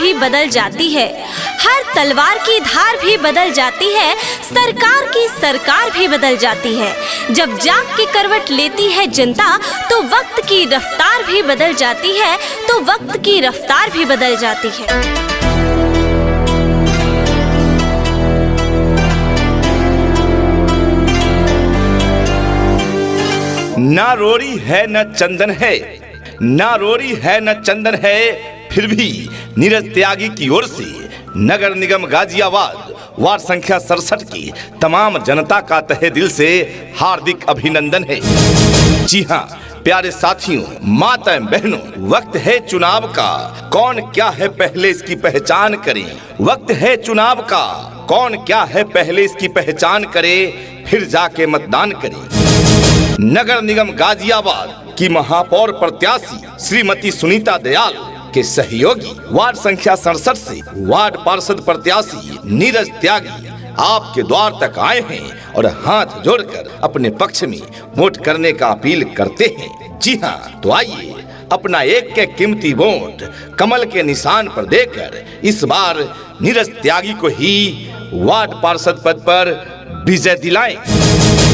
भी बदल जाती है, हर तलवार की धार भी बदल जाती है, सरकार की सरकार भी बदल जाती है। जब जाग के करवट लेती है जनता तो वक्त की रफ्तार भी बदल जाती है, तो वक्त की रफ्तार भी बदल जाती है। ना रोरी है न चंदन है, ना रोरी है न चंदन है, फिर भी नीरज त्यागी की ओर से नगर निगम गाजियाबाद वार्ड संख्या 67 की तमाम जनता का तहे दिल से हार्दिक अभिनंदन है। जी हाँ प्यारे साथियों, माता बहनों, वक्त है चुनाव का, कौन क्या है पहले इसकी पहचान करें। वक्त है चुनाव का, कौन क्या है पहले इसकी पहचान करे, फिर जाके मतदान करें। नगर निगम गाजियाबाद की महापौर प्रत्याशी श्रीमती सुनीता दयाल के सहयोगी वार्ड संख्या 67 से वार्ड पार्षद प्रत्याशी नीरज त्यागी आपके द्वार तक आए हैं और हाथ जोड़कर अपने पक्ष में वोट करने का अपील करते हैं। जी हाँ, तो आइए अपना एक कीमती वोट कमल के निशान पर देकर इस बार नीरज त्यागी को ही वार्ड पार्षद पद पर विजय दिलाएं।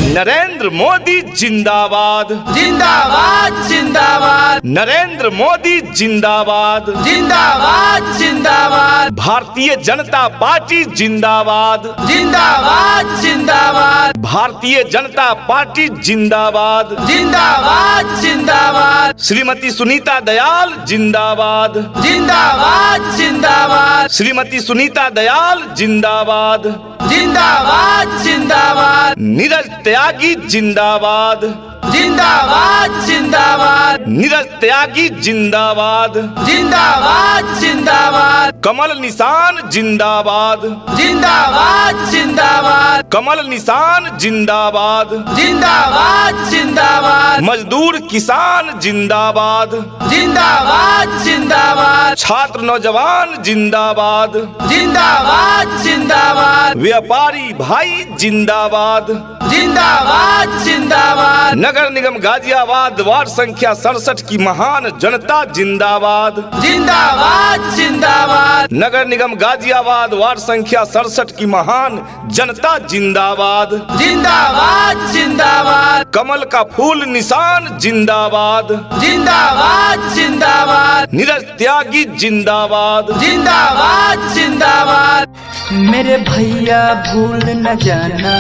नरेंद्र मोदी जिंदाबाद, जिंदाबाद जिंदाबाद, नरेंद्र मोदी जिंदाबाद, जिंदाबाद जिंदाबाद, भारतीय जनता पार्टी जिंदाबाद, जिंदाबाद जिंदाबाद, भारतीय जनता पार्टी जिंदाबाद, जिंदाबाद जिंदाबाद, श्रीमती सुनीता दयाल जिंदाबाद, जिंदाबाद जिंदाबाद, श्रीमती सुनीता दयाल जिंदाबाद, जिंदाबाद जिंदाबाद, नीरज त्यागी जिंदाबाद, जिंदाबाद जिंदाबाद, नीरज त्यागी जिंदाबाद, जिंदाबाद जिंदाबाद, कमल निशान जिंदाबाद, जिंदाबाद जिंदाबाद, कमल निशान जिंदाबाद, जिंदाबाद जिंदाबाद, मजदूर किसान जिंदाबाद, जिंदाबाद जिंदाबाद, छात्र नौजवान जिंदाबाद, जिंदाबाद जिंदाबाद, व्यापारी भाई जिंदाबाद, जिंदाबाद जिंदाबाद, नगर निगम गाजियाबाद वार्ड संख्या 67 की महान जनता जिंदाबाद, जिंदाबाद जिंदाबाद, नगर निगम गाजियाबाद वार्ड संख्या 67 की महान जनता जिंदाबाद, जिंदाबाद जिंदाबाद, कमल का फूल निशान जिंदाबाद, जिंदाबाद जिंदाबाद, नीरज त्यागी जिंदाबाद, जिंदाबाद जिंदाबाद। मेरे भैया भूल न जाना,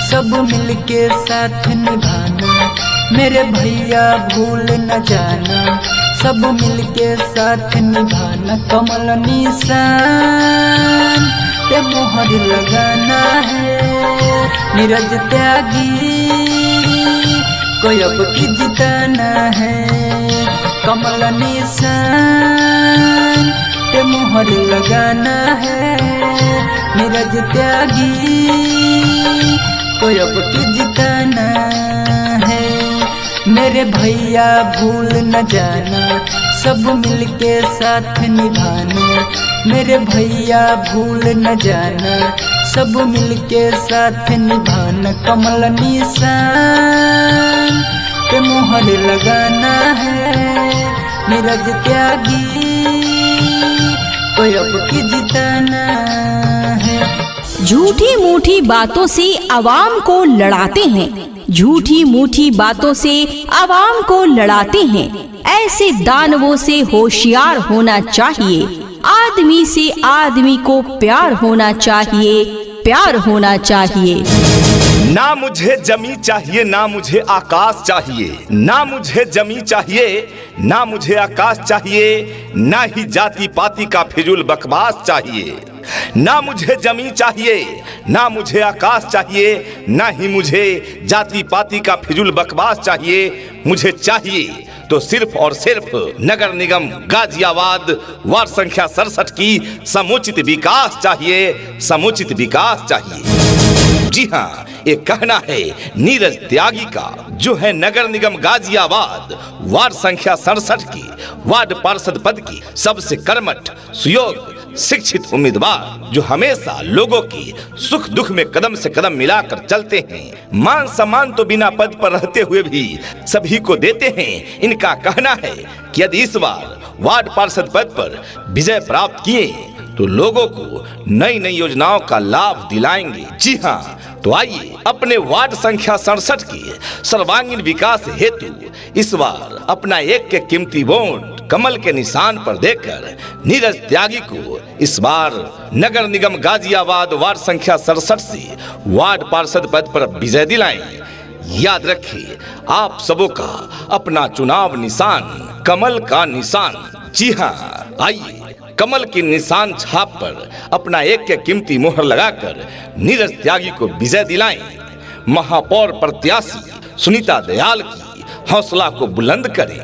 सब मिलके साथ निभाना। मेरे भैया भूल न जाना, सब मिलके साथ निभाना। कमल निशान पे मोहर लगाना है, नीरज त्यागी को अब की जिताना है। कमल निशान पे मोहर लगाना है, नीरज त्यागी को अब की जिताना है। मेरे भैया भूल न जाना, सब मिलके साथ निभाना। मेरे भैया भूल न जाना, सब मिलके साथ निभाना। कमल निशान पे मोहर लगाना है, नीरज त्यागी को अब की जिताना है। झूठी मूठी बातों से आवाम को लड़ाते हैं, झूठी मूठी बातों से आवाम को लड़ाते हैं। ऐसे दानवों से होशियार होना चाहिए, आदमी से आदमी को प्यार होना चाहिए, प्यार होना चाहिए। ना मुझे जमी चाहिए, ना मुझे आकाश चाहिए, ना मुझे जमी चाहिए, ना मुझे आकाश चाहिए, ना ही जाति पाति का फिजूल बकवास चाहिए। ना मुझे जमी चाहिए, ना मुझे आकाश चाहिए, ना ही मुझे जाति पाति का फिजूल बकवास चाहिए। मुझे चाहिए तो सिर्फ और सिर्फ नगर निगम गाजियाबाद वार्ड संख्या 67 की समुचित विकास चाहिए, समुचित विकास चाहिए। जी हाँ, ये कहना है नीरज त्यागी का, जो है नगर निगम गाजियाबाद वार्ड संख्या 67 की वार्ड पार्षद पद की सबसे कर्मठ, सुयोग्य, शिक्षित उम्मीदवार जो हमेशा लोगों की सुख दुख में कदम से कदम मिलाकर चलते हैं। मान सम्मान तो बिना पद पर रहते हुए भी सभी को देते हैं। इनका कहना है कि यदि इस बार वार्ड पार्षद पद पर विजय प्राप्त किए तो लोगों को नई नई योजनाओं का लाभ दिलाएंगे। जी हाँ, तो आइए अपने वार्ड संख्या 67 के सर्वांगीण विकास हेतु इस बार अपना एक के कीमती वोट कमल के निशान पर देकर नीरज त्यागी को इस बार नगर निगम गाजियाबाद वार्ड संख्या 67 से वार्ड पार्षद पद पर विजय दिलाएं। याद रखिए, आप सबों का अपना चुनाव निशान कमल का निशान। जी हाँ, आइए कमल की निशान छाप पर अपना एक के कीमती मोहर लगाकर नीरज त्यागी को विजय दिलाएं। महापौर प्रत्याशी सुनीता दयाल की हौसला को बुलंद करें।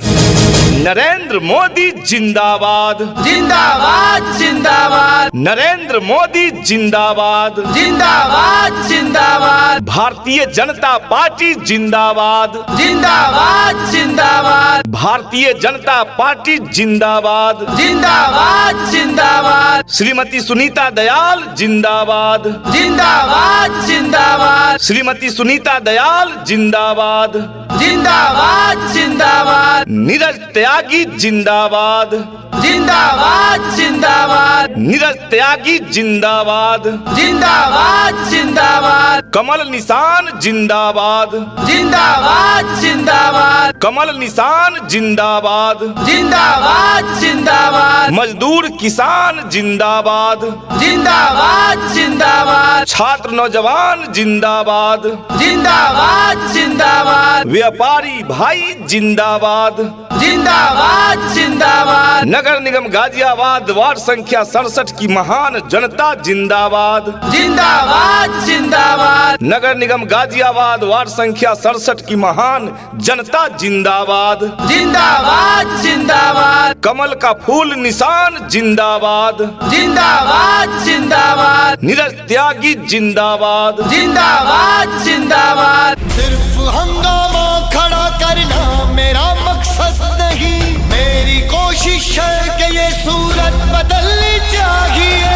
नरेंद्र मोदी जिंदाबाद जिंदाबाद जिंदाबाद नरेंद्र मोदी जिंदाबाद जिंदाबाद जिंदाबाद भारतीय जनता पार्टी जिंदाबाद जिंदाबाद जिंदाबाद भारतीय जनता पार्टी जिंदाबाद जिंदाबाद जिंदाबाद श्रीमती सुनीता दयाल जिंदाबाद जिंदाबाद जिंदाबाद श्रीमती सुनीता दयाल जिंदाबाद जिंदाबाद जिंदाबाद नीरज त्यागी जिंदाबाद जिंदाबाद जिंदाबाद नीरज त्यागी जिंदाबाद जिंदाबाद जिंदाबाद कमल निशान जिंदाबाद जिंदाबाद जिंदाबाद कमल निशान जिंदाबाद जिंदाबाद जिंदाबाद मजदूर किसान जिंदाबाद जिंदाबाद जिंदाबाद छात्र नौजवान जिंदाबाद जिंदाबाद जिंदाबाद व्यापारी भाई जिंदाबाद जिंदाबाद जिंदाबाद नगर निगम गाजियाबाद वार्ड संख्या 67 की महान जनता जिंदाबाद जिंदाबाद जिंदाबाद नगर निगम गाजियाबाद वार्ड संख्या 67 की महान जनता जिंदाबाद जिंदाबाद जिंदाबाद कमल का फूल निशान जिंदाबाद जिंदाबाद जिंदाबाद नीरज त्यागी जिंदाबाद जिंदाबाद जिंदाबाद सिर्फ हंगामा खड़ा करना मेरा मकसद नहीं, मेरी कोशिश है कि ये सूरत बदलनी चाहिए।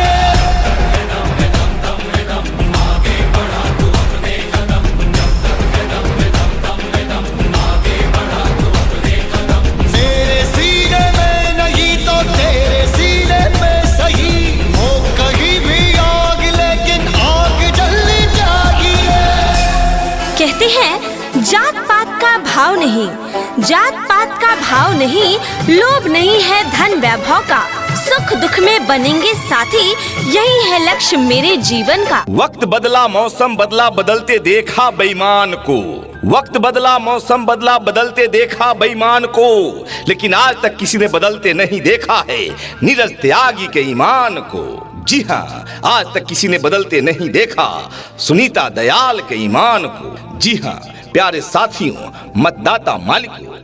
मेरे सीने में नहीं तो तेरे सीने में सही हो, कहीं भी आग लेकिन आग जलनी चाहिए। कहते हैं जात पात का भाव नहीं, जात पात का भाव नहीं, लोभ नहीं है धन वैभव का, सुख दुख में बनेंगे साथी, यही है लक्ष्य मेरे जीवन का। वक्त बदला मौसम बदला बदलते देखा बेईमान को, वक्त बदला मौसम बदला बदलते देखा बेईमान को, लेकिन आज तक किसी ने बदलते नहीं देखा है नीरज त्यागी के ईमान को। जी हाँ, आज तक किसी ने बदलते नहीं देखा सुनीता दयाल के ईमान को। जी हाँ प्यारे साथियों, मतदाता मालिकों,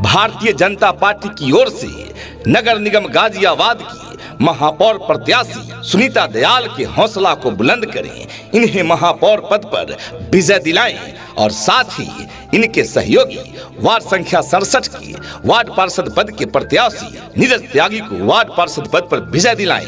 भारतीय जनता पार्टी की ओर से नगर निगम गाजियाबाद की महापौर प्रत्याशी सुनीता दयाल के हौसला को बुलंद करें, इन्हें महापौर पद पर विजय दिलाएं और साथ ही इनके सहयोगी वार्ड संख्या 67 की वार्ड पार्षद पद के प्रत्याशी नीरज त्यागी को वार्ड पार्षद पद पर विजय दिलाएं।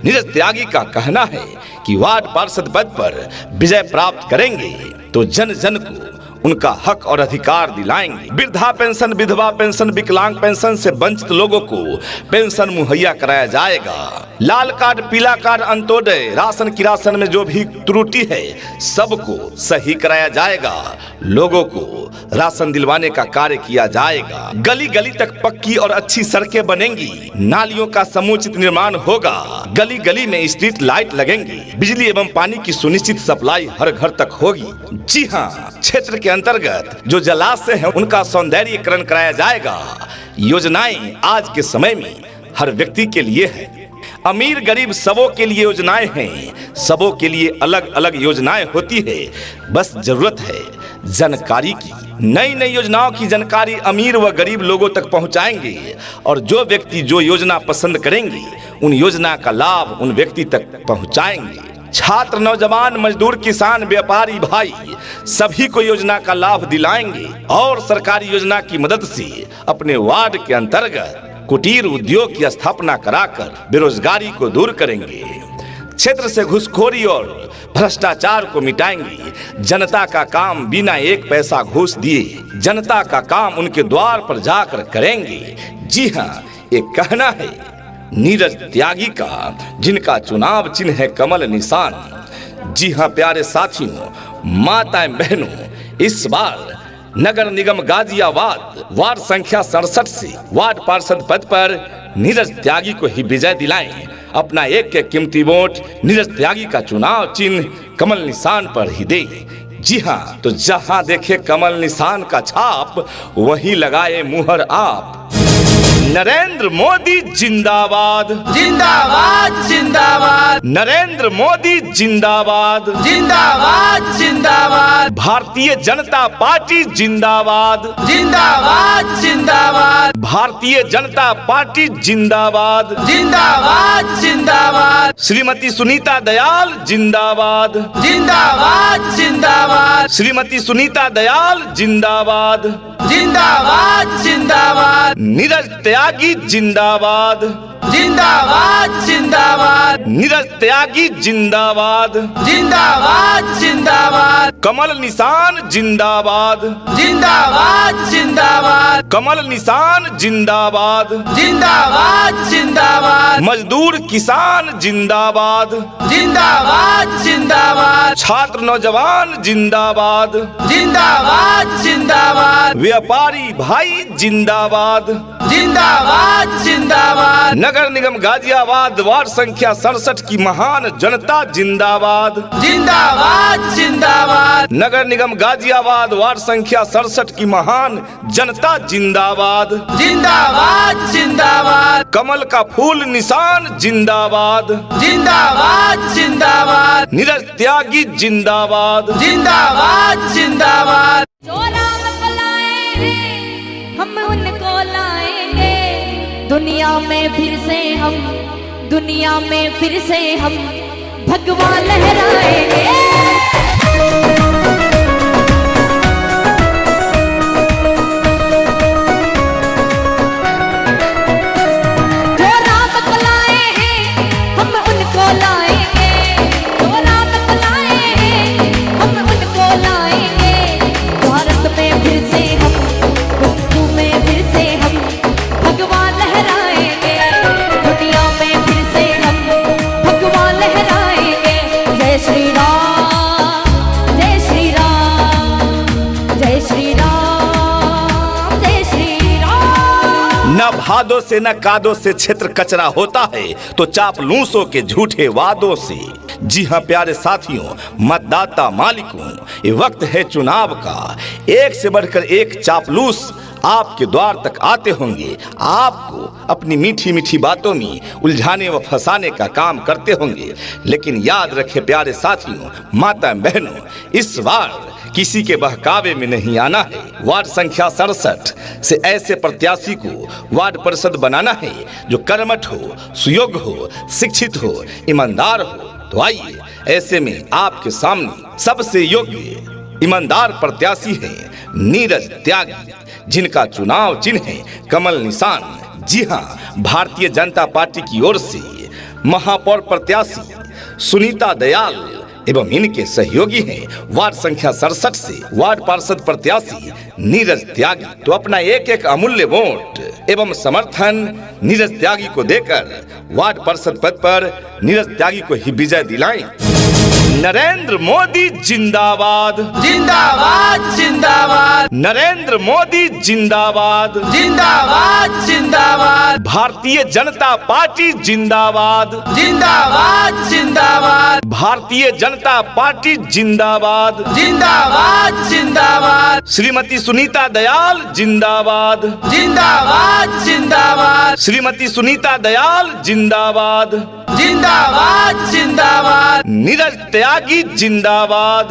नीरज त्यागी का कहना है कि वार्ड पार्षद पद पर विजय प्राप्त करेंगे तो जन जन को उनका हक और अधिकार दिलाएंगे। वृद्धा पेंशन, विधवा पेंशन, विकलांग पेंशन से वंचित लोगों को पेंशन मुहैया कराया जाएगा। लाल कार्ड, पीला कार्ड, अंत्योदय राशन की राशन में जो भी त्रुटि है सबको सही कराया जाएगा। लोगों को राशन दिलवाने का कार्य किया जाएगा। गली गली तक पक्की और अच्छी सड़कें बनेंगी, नालियों का समुचित निर्माण होगा, गली गली में स्ट्रीट लाइट लगेंगे, बिजली एवं पानी की सुनिश्चित सप्लाई हर घर तक होगी। जी हाँ, क्षेत्र के अंतर्गत जो जलाशय है उनका सौंदर्यीकरण कराया जाएगा। योजनाएं आज के समय में हर व्यक्ति के लिए है, अमीर गरीब सबों के लिए योजनाएं हैं, सबों के लिए अलग अलग योजनाएं होती है। बस जरूरत है जानकारी की। नई नई योजनाओं की जानकारी अमीर व गरीब लोगों तक पहुंचाएंगे और जो व्यक्ति जो योजना पसंद करेंगे उन योजना का लाभ उन व्यक्ति तक पहुंचाएंगे। छात्र, नौजवान, मजदूर, किसान, व्यापारी भाई सभी को योजना का लाभ दिलाएंगे और सरकारी योजना की मदद से अपने वार्ड के अंतर्गत कुटीर उद्योग की स्थापना कराकर बेरोजगारी को दूर करेंगे। क्षेत्र से घूसखोरी और भ्रष्टाचार को मिटाएंगे। जनता का काम बिना एक पैसा घूस दिए जनता का काम उनके द्वार पर जाकर करेंगे। जी हाँ, ये कहना है नीरज त्यागी का, जिनका चुनाव चिन्ह है कमल निशान। जी हाँ प्यारे साथियों, माताएं बहनों, इस बार नगर निगम गाजियाबाद वार्ड संख्या 67 से वार्ड पार्षद पद पर नीरज त्यागी को ही विजय दिलाएं। अपना एक कीमती वोट नीरज त्यागी का चुनाव चिन्ह कमल निशान पर ही दें। जी हाँ, तो जहां देखे कमल निशान का छाप वहीं लगाए मुहर आप। नरेंद्र मोदी जिंदाबाद, जिंदाबाद जिंदाबाद, नरेंद्र मोदी जिंदाबाद, जिंदाबाद जिंदाबाद, भारतीय जनता पार्टी जिंदाबाद, जिंदाबाद जिंदाबाद, भारतीय जनता पार्टी जिंदाबाद, जिंदाबाद जिंदाबाद, श्रीमती सुनीता दयाल जिंदाबाद, जिंदाबाद जिंदाबाद, श्रीमती सुनीता दयाल जिंदाबाद, जिंदाबाद जिंदाबाद, नीरज त्यागी जिंदाबाद, जिंदाबाद जिंदाबाद, नीरज त्यागी जिंदाबाद, जिंदाबाद जिंदाबाद, कमल निशान जिंदाबाद, जिंदाबाद जिंदाबाद, कमल निशान जिंदाबाद, जिंदाबाद जिंदाबाद, मजदूर किसान जिंदाबाद, जिंदाबाद जिंदाबाद, छात्र नौजवान जिंदाबाद, जिंदाबाद जिंदाबाद, व्यापारी भाई जिंदाबाद, जिंदाबाद जिंदाबाद, नगर निगम गाजियाबाद वार्ड संख्या 67 की महान जनता जिंदाबाद, जिंदाबाद जिंदाबाद, नगर निगम गाजियाबाद वार्ड संख्या 67 की महान जनता जिंदाबाद, जिंदाबाद जिंदाबाद, कमल का फूल निशान जिंदाबाद, जिंदाबाद जिंदाबाद, नीरज त्यागी जिंदाबाद, जिंदाबाद जिंदाबाद, जो राम को लाए हैं हम उनको लाएंगे, दुनिया में फिर से हम, दुनिया में फिर से हम भगवा लहराएंगे। जो राम को लाए हैं हम उनको लाएंगे, जो राम को लाए हैं हम उनको लाएंगे। भारत में फिर से हम, हिंदू में फिर से हम भगवा लहराएंगे, दुनिया में फिर से हम भगवा लहराएंगे। जय श्री राम, जय श्री राम, जय श्री राम, जय श्री राम। न भादों से न कादों से क्षेत्र कचरा होता है तो चापलूसों के झूठे वादों से। जी हाँ प्यारे साथियों, मतदाता मालिकों, ये वक्त है चुनाव का। एक से बढ़कर एक चापलूस आपके द्वार तक आते होंगे, आपको अपनी मीठी मीठी बातों में उलझाने व फंसाने का काम करते होंगे। लेकिन याद रखें प्यारे साथियों, माता बहनों, इस बार किसी के बहकावे में नहीं आना है। वार्ड संख्या 67 से ऐसे प्रत्याशी को वार्ड परिषद बनाना है जो कर्मठ हो, सुयोग्य हो, शिक्षित हो, ईमानदार हो। तो आइए, ऐसे में आपके सामने सबसे योग्य ईमानदार प्रत्याशी हैं नीरज त्यागी, जिनका चुनाव चिन्ह है कमल निशान। जी हाँ, भारतीय जनता पार्टी की ओर से महापौर प्रत्याशी सुनीता दयाल एवं इनके सहयोगी हैं वार्ड संख्या 67 से वार्ड पार्षद प्रत्याशी नीरज त्यागी। तो अपना एक एक अमूल्य वोट एवं समर्थन नीरज त्यागी को देकर वार्ड पार्षद पद पर नीरज त्यागी को ही विजय दिलाएं। नरेंद्र मोदी जिंदाबाद, जिंदाबाद जिंदाबाद, नरेंद्र मोदी जिंदाबाद, जिंदाबाद जिंदाबाद, भारतीय जनता पार्टी जिंदाबाद, जिंदाबाद जिंदाबाद, भारतीय जनता पार्टी जिंदाबाद, जिंदाबाद जिंदाबाद, श्रीमती सुनीता दयाल जिंदाबाद, जिंदाबाद जिंदाबाद, श्रीमती सुनीता दयाल जिंदाबाद, जिंदाबाद जिंदाबाद, नीरज त्यागी जिंदाबाद,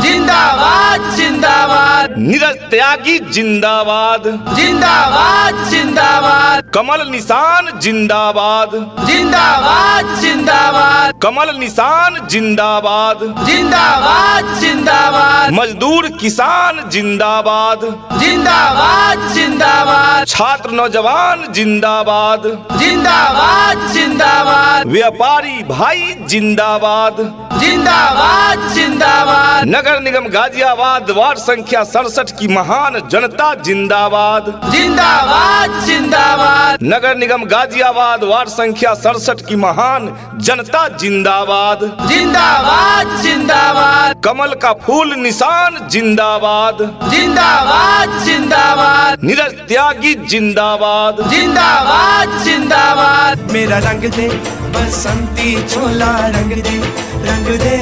जिंदाबाद जिंदाबाद नीरज त्यागी जिंदाबाद, जिंदाबाद जिंदाबाद कमल निशान जिंदाबाद, जिंदाबाद जिंदाबाद कमल निशान जिंदाबाद, जिंदाबाद जिंदाबाद मजदूर किसान जिंदाबाद, जिंदाबाद जिंदाबाद छात्र नौजवान जिंदाबाद, जिंदाबाद जिंदाबाद व्यापारी भाई जिंदाबाद, जिंदाबाद जिंदाबाद नगर निगम गाजियाबाद वार्ड संख्या 67 की महान जनता जिंदाबाद, जिंदाबाद जिंदाबाद नगर निगम गाजियाबाद वार्ड संख्या 67 की महान जनता जिंदाबाद, जिंदाबाद जिंदाबाद कमल का फूल निशान जिंदाबाद, जिंदाबाद जिंदाबाद नीरज त्यागी जिंदाबाद, जिंदाबाद जिंदाबाद मेरा रंग दे बसंती चोला, रंग दे रंग दे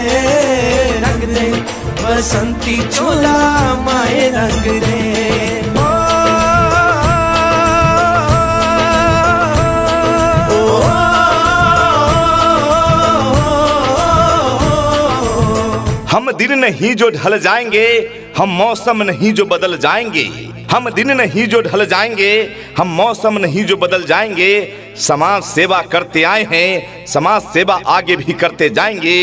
रंग दे बसंती चोला, माए रंग दे हम दिन नहीं जो ढल जाएंगे, हम मौसम नहीं जो बदल जाएंगे, हम दिन नहीं जो ढल जाएंगे, हम मौसम नहीं जो बदल जाएंगे, समाज सेवा करते आए हैं, समाज सेवा आगे भी करते जाएंगे,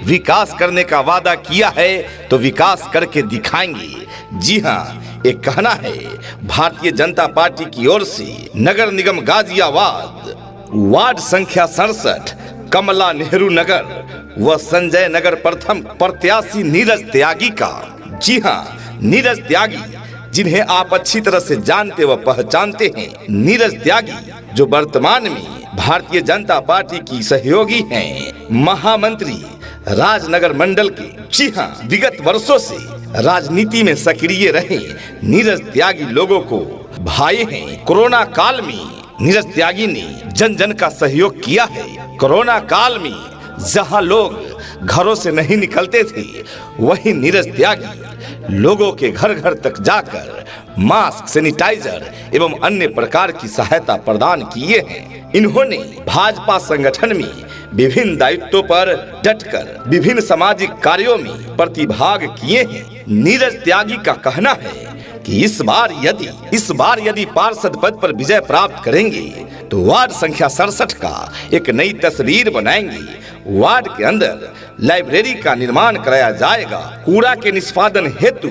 विकास करने का वादा किया है तो विकास करके दिखाएंगे। जी हाँ, एक कहना है भारतीय जनता पार्टी की ओर से नगर निगम गाजियाबाद वार्ड संख्या 67 कमला नेहरू नगर व संजय नगर प्रथम प्रत्याशी नीरज त्यागी का। जी हाँ, नीरज त्यागी जिन्हें आप अच्छी तरह से जानते व पहचानते हैं। नीरज त्यागी जो वर्तमान में भारतीय जनता पार्टी की सहयोगी हैं, महामंत्री राजनगर मंडल के। जी हाँ, विगत वर्षों से राजनीति में सक्रिय रहे नीरज त्यागी लोगों को भाई हैं। कोरोना काल में नीरज त्यागी ने जन जन का सहयोग किया है। कोरोना काल में जहां लोग घरों से नहीं निकलते थे, वहीं नीरज त्यागी लोगों के घर घर तक जाकर मास्क, सैनिटाइजर एवं अन्य प्रकार की सहायता प्रदान किए हैं। इन्होंने भाजपा संगठन में विभिन्न दायित्वों पर डटकर विभिन्न सामाजिक कार्यों में प्रतिभाग किए हैं। नीरज त्यागी का कहना है कि इस बार यदि पार्षद पद पर विजय प्राप्त करेंगे तो वार्ड संख्या 67 का एक नई तस्वीर बनाएंगे। वार्ड के अंदर लाइब्रेरी का निर्माण कराया जाएगा। कूड़ा के निष्पादन हेतु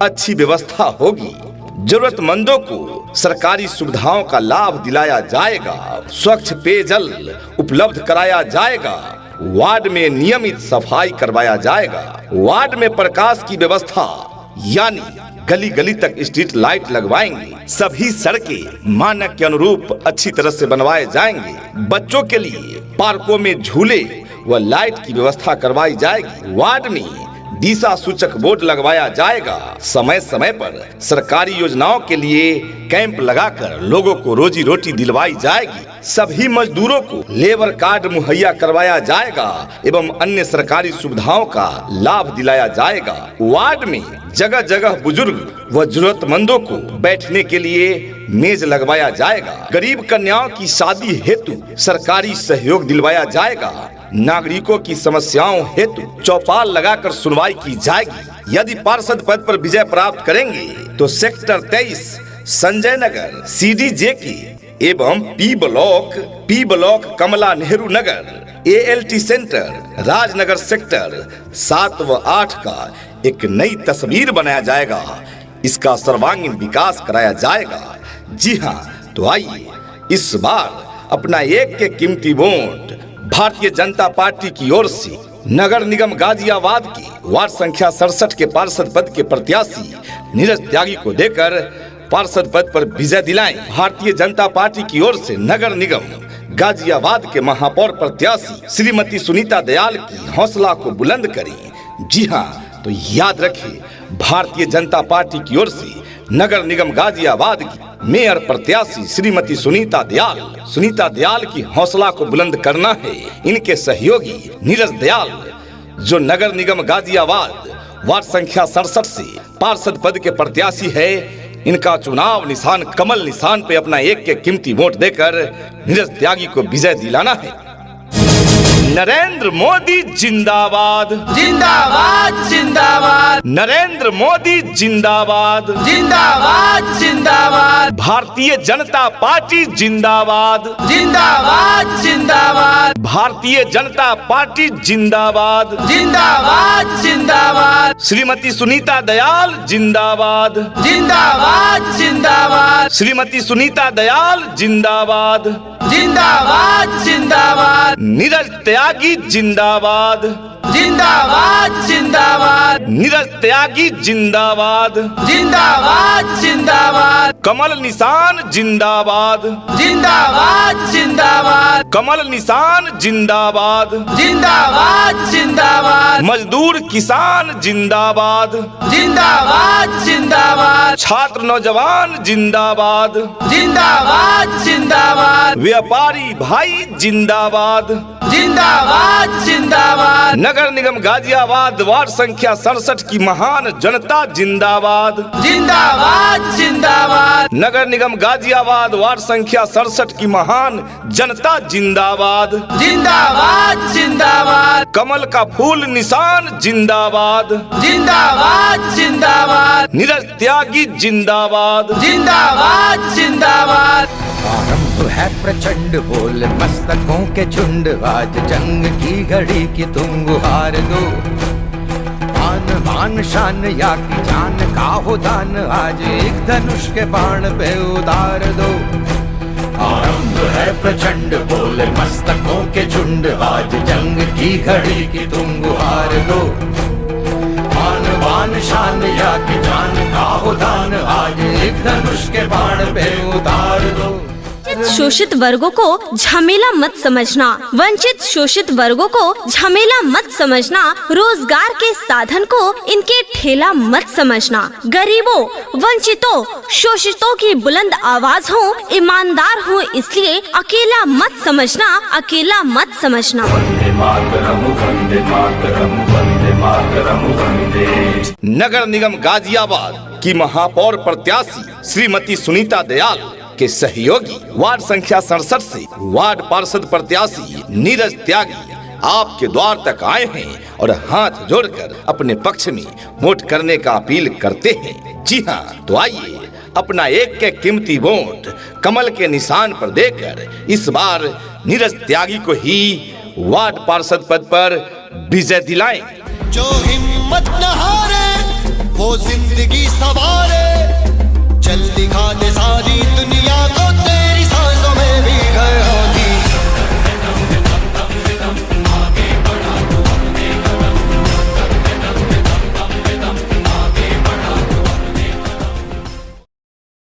अच्छी व्यवस्था होगी। जरूरतमंदों को सरकारी सुविधाओं का लाभ दिलाया जाएगा। स्वच्छ पेयजल उपलब्ध कराया जाएगा। वार्ड में नियमित सफाई करवाया जाएगा। वार्ड में प्रकाश की व्यवस्था यानी गली गली तक स्ट्रीट लाइट लगवाएंगे। सभी सड़कें मानक के अनुरूप अच्छी तरह से बनवाए जाएंगे। बच्चों के लिए पार्कों में झूले व लाइट की व्यवस्था करवाई जाएगी। वार्ड में दिशा सूचक बोर्ड लगवाया जाएगा। समय समय पर सरकारी योजनाओं के लिए कैंप लगाकर लोगों को रोजी रोटी दिलवाई जाएगी। सभी मजदूरों को लेबर कार्ड मुहैया करवाया जाएगा एवं अन्य सरकारी सुविधाओं का लाभ दिलाया जाएगा। वार्ड में जगह जगह बुजुर्ग व जरूरतमंदों को बैठने के लिए मेज लगवाया जाएगा। गरीब कन्याओं की शादी हेतु सरकारी सहयोग दिलवाया जाएगा। नागरिकों की समस्याओं हेतु चौपाल लगाकर सुनवाई की जाएगी। यदि पार्षद पद पर विजय प्राप्त करेंगे तो सेक्टर 23 संजय नगर CDJ की एवं पी ब्लॉक कमला Nehru Nagar ALT centre Rajnagar sector 7 व 8 का एक नई तस्वीर बनाया जाएगा। इसका सर्वांगीण विकास कराया जाएगा। जी हाँ, तो आइए इस बार अपना एक के कीमती वोट भारतीय जनता पार्टी की ओर से नगर निगम गाजियाबाद की वार्ड संख्या 67 के पार्षद पद के प्रत्याशी नीरज त्यागी को देकर पार्षद पद पर विजय दिलाएं। भारतीय जनता पार्टी की ओर से नगर निगम गाजियाबाद के महापौर प्रत्याशी श्रीमती सुनीता दयाल की हौसला को बुलंद करें। जी हाँ, तो याद रखिए, भारतीय जनता पार्टी की ओर से नगर निगम गाजियाबाद की मेयर प्रत्याशी श्रीमती सुनीता दयाल की हौसला को बुलंद करना है। इनके सहयोगी नीरज दयाल जो नगर निगम गाजियाबाद वार्ड संख्या 67 से पार्षद पद के प्रत्याशी है, इनका चुनाव निशान कमल निशान पे अपना एक के कीमती वोट देकर नीरज त्यागी को विजय दिलाना है। नरेंद्र मोदी जिंदाबाद, जिंदाबाद जिंदाबाद, नरेंद्र मोदी जिंदाबाद, जिंदाबाद जिंदाबाद, भारतीय जनता पार्टी जिंदाबाद, जिंदाबाद जिंदाबाद, भारतीय जनता पार्टी जिंदाबाद, जिंदाबाद जिंदाबाद, श्रीमती सुनीता दयाल जिंदाबाद, जिंदाबाद जिंदाबाद, श्रीमती सुनीता दयाल जिंदाबाद, जिंदाबाद जिंदाबाद, नीरज त्यागी जिंदाबाद, जिंदाबाद जिंदाबाद, नीरज त्यागी जिंदाबाद, जिंदाबाद जिंदाबाद, कमल निशान जिंदाबाद, जिंदाबाद जिंदाबाद, कमल निशान जिंदाबाद, जिंदाबाद जिंदाबाद, मजदूर किसान जिंदाबाद, जिंदाबाद जिंदाबाद, छात्र नौजवान जिंदाबाद, जिंदाबाद जिंदाबाद, व्यापारी भाई जिंदाबाद, जिंदाबाद जिंदाबाद, नगर निगम गाजियाबाद वार्ड संख्या 67 की महान जनता जिंदाबाद, जिंदाबाद जिंदाबाद, नगर निगम गाजियाबाद वार्ड संख्या 67 की महान जनता जिंदाबाद, जिंदाबाद जिंदाबाद, कमल का फूल निशान जिंदाबाद, जिंदाबाद जिंदाबाद, नीरज त्यागी जिंदाबाद, जिंदाबाद जिंदाबाद, आरंभ है प्रचंड बोल मस्तकों के झुंड, आज जंग की घड़ी की तुम गुहार दो। आन बान शान या की जान का हो दान, आज एक धनुष के बाण पे उतार दो। आरंभ है प्रचंड बोल मस्तकों के झुंड, आज जंग की घड़ी की तुम गुहार दो। आन बान शान या की जान का हो दान, आज एक धनुष के बाण पे उतार दो। शोषित वर्गों को झमेला मत समझना, वंचित शोषित वर्गों को झमेला मत समझना, रोजगार के साधन को इनके ठेला मत समझना। गरीबों, वंचितों, शोषितों की बुलंद आवाज हो, ईमानदार हो, इसलिए अकेला मत समझना, अकेला मत समझना। नगर निगम गाजियाबाद की महापौर प्रत्याशी श्रीमती सुनीता दयाल के सहयोगी वार्ड संख्या 67 से वार्ड पार्षद प्रत्याशी नीरज त्यागी आपके द्वार तक आए हैं और हाथ जोड़कर अपने पक्ष में वोट करने का अपील करते हैं। जी हाँ, तो आइए अपना एक के कीमती वोट कमल के निशान पर देकर इस बार नीरज त्यागी को ही वार्ड पार्षद पद पर विजय दिलाएं। जो हिम्मत न हारे वो जिंदगी सवारे, चल दिखा दे